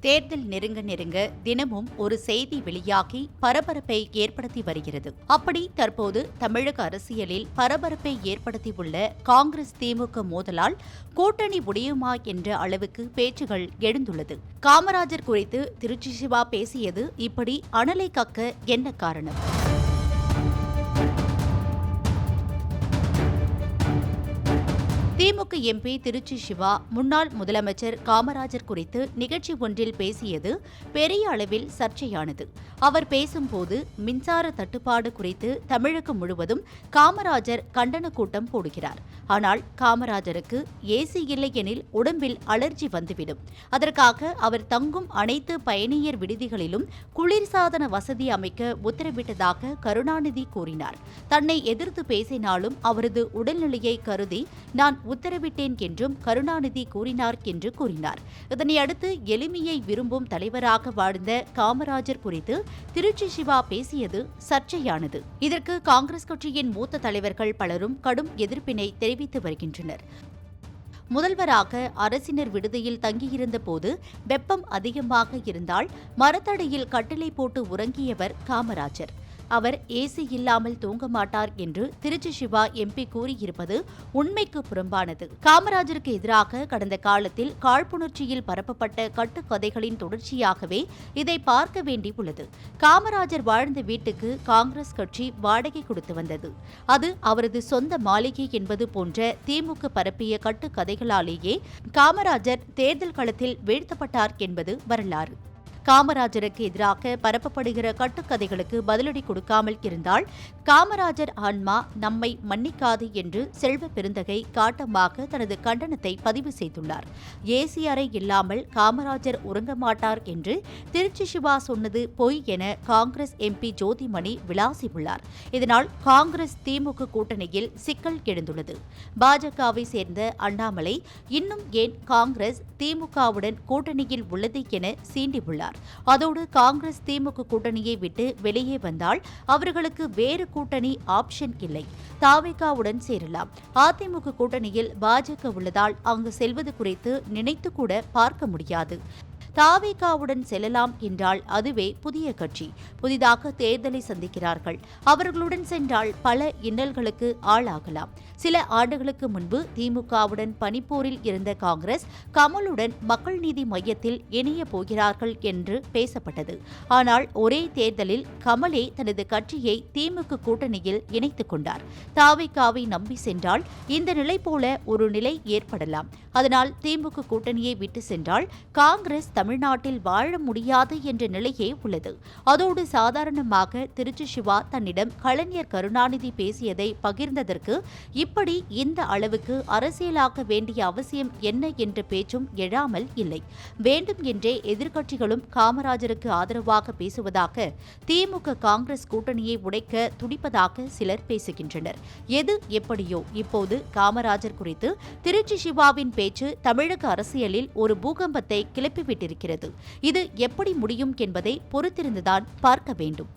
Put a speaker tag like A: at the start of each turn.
A: தேர்தல் நெருங்க நெருங்க தினமும் ஒரு செய்தி வெளியாகி பரபரப்பை ஏற்படுத்தி வருகிறது. அப்படி தற்போது தமிழக அரசியலில் பரபரப்பை ஏற்படுத்தியுள்ள காங்கிரஸ் திமுக மோதலால் கூட்டணி முடியுமா என்ற அளவுக்கு பேச்சுகள் எழுந்துள்ளது. காமராஜர் குறித்து திருச்சி சிவா பேசியது இப்படி அனலை கக்க என்ன காரணம்? திமுக எம்பி திருச்சி சிவா முன்னாள் முதலமைச்சர் காமராஜர் குறித்து நிகழ்ச்சி ஒன்றில் பேசியது பெரிய அளவில் சர்ச்சையானது. அவர் பேசும்போது மின்சார தட்டுப்பாடு குறித்து தமிழகம் முழுவதும் காமராஜர் கண்டன கூட்டம் போடுகிறார். ஆனால் காமராஜருக்கு ஏசி இல்லையெனில் உடம்பில் அலர்ஜி வந்துவிடும். அதற்காக அவர் தங்கும் அனைத்து பயணியர் விடுதிகளிலும் குளிர்சாதன வசதி அமைக்க உத்தரவிட்டதாக கருணாநிதி கூறினார். தன்னை எதிர்த்து பேசினாலும் அவரது உடல்நிலையை கருதி நான் உத்தரவிட்டேன் என்றும் கருணாநிதி கூறினார் என்று கூறினார். இதனையடுத்து எளிமையை விரும்பும் தலைவராக வாழ்ந்த காமராஜர் குறித்து திருச்சி சிவா பேசியது சர்ச்சையானது. இதற்கு காங்கிரஸ் கட்சியின் மூத்த தலைவர்கள் பலரும் கடும் எதிர்ப்பினை தெரிவித்து வருகின்றனர். முதல்வராக அரசினர் விடுதியில் தங்கியிருந்த போது வெப்பம் அதிகமாக இருந்தால் மரத்தடியில் கட்டிலை போட்டு உறங்கியவர் காமராஜர். அவர் ஏசி இல்லாமல் தூங்க மாட்டார் என்று திருச்சி சிவா எம்பி கூறியிருப்பது உண்மைக்கு புறம்பானது. காமராஜருக்கு எதிராக கடந்த காலத்தில் காழ்ப்புணர்ச்சியில் பரப்பப்பட்ட கட்டுக்கதைகளின் தொடர்ச்சியாகவே இதை பார்க்க வேண்டியுள்ளது. காமராஜர் வாழ்ந்த வீட்டுக்கு காங்கிரஸ் கட்சி வாடகை கொடுத்து வந்தது. அது அவரது சொந்த மாளிகை என்பது போன்ற திமுக பரப்பிய கட்டுக்கதைகளாலேயே காமராஜர் தேர்தல் களத்தில் வீழ்த்தப்பட்டார் என்பது வரலாறு. காமராஜருக்கு எதிராக பரப்பப்படுகிற கட்டுக்கதைகளுக்கு பதிலடி கொடுக்காமல் இருந்தால் காமராஜர் ஆன்மா நம்மை மன்னிக்காது என்று செல்வ பெருந்தகை காட்டமாக தனது கண்டனத்தை பதிவு செய்துள்ளார். ஏசி அறை இல்லாமல் காமராஜர் உறங்க மாட்டார் என்று திருச்சி சிவா சொன்னது பொய் என காங்கிரஸ் எம்பி ஜோதிமணி விளாசியுள்ளார். இதனால் காங்கிரஸ் திமுக கூட்டணியில் சிக்கல் எழுந்துள்ளது. பாஜகவை சேர்ந்த அண்ணாமலை இன்னும் ஏன் காங்கிரஸ் திமுகவுடன் கூட்டணியில் உள்ளது என சீண்டியுள்ளார். அதோடு காங்கிரஸ் திமுக கூட்டணியை விட்டு வெளியே வந்தால் அவர்களுக்கு வேறு கூட்டணி ஆப்ஷன் இல்லை. தாவேகாவுடன் சேரலாம். அதிமுக கூட்டணியில் பாஜக உள்ளதால் அங்கு செல்வது குறித்து நினைத்து கூட பார்க்க முடியாது. தாவேகாவுடன் செல்லலாம் என்றால் அதுவே புதிய கட்சி. புதிதாக தேர்தலை சந்திக்கிறார்கள். அவர்களுடன் சென்றால் பல இன்னல்களுக்கு ஆளாகலாம். சில ஆண்டுகளுக்கு முன்பு திமுகவுடன் பனிப்போரில் இருந்த காங்கிரஸ் கமலுடன் மக்கள் நீதி மையத்தில் இணைய போகிறார்கள் என்று பேசப்பட்டது. ஆனால் ஒரே தேர்தலில் கமலே தனது கட்சியை திமுக கூட்டணியில் இணைத்துக் கொண்டார். தாவேகாவை நம்பி சென்றால் இந்த நிலை போல ஒரு நிலை ஏற்படலாம். அதனால் திமுக கூட்டணியை விட்டு சென்றால் காங்கிரஸ் தமிழ்நாட்டில் வாழ முடியாது என்ற நிலையே உள்ளது. அதோடு சாதாரணமாக திருச்சி சிவா தன்னிடம் கலைஞர் கருணாநிதி பேசியதை பகிர்ந்ததற்கு இப்படி இந்த அளவுக்கு அரசியலாக்க வேண்டிய அவசியம் என்ன என்ற பேச்சும் எழாமல் இல்லை. வேண்டும் என்றே எதிர்க்கட்சிகளும் காமராஜருக்கு ஆதரவாக பேசுவதாக திமுக காங்கிரஸ் கூட்டணியை உடைக்க துடிப்பதாக சிலர் பேசுகின்றனர். எது எப்படியோ இப்போது காமராஜர் குறித்து திருச்சி சிவாவின் பேச்சு தமிழக அரசியலில் ஒரு பூகம்பத்தை கிளப்பிவிட்டிருக்கிறது. இது எப்படி முடியும் என்பதை பொறுத்திருந்துதான் பார்க்க வேண்டும்.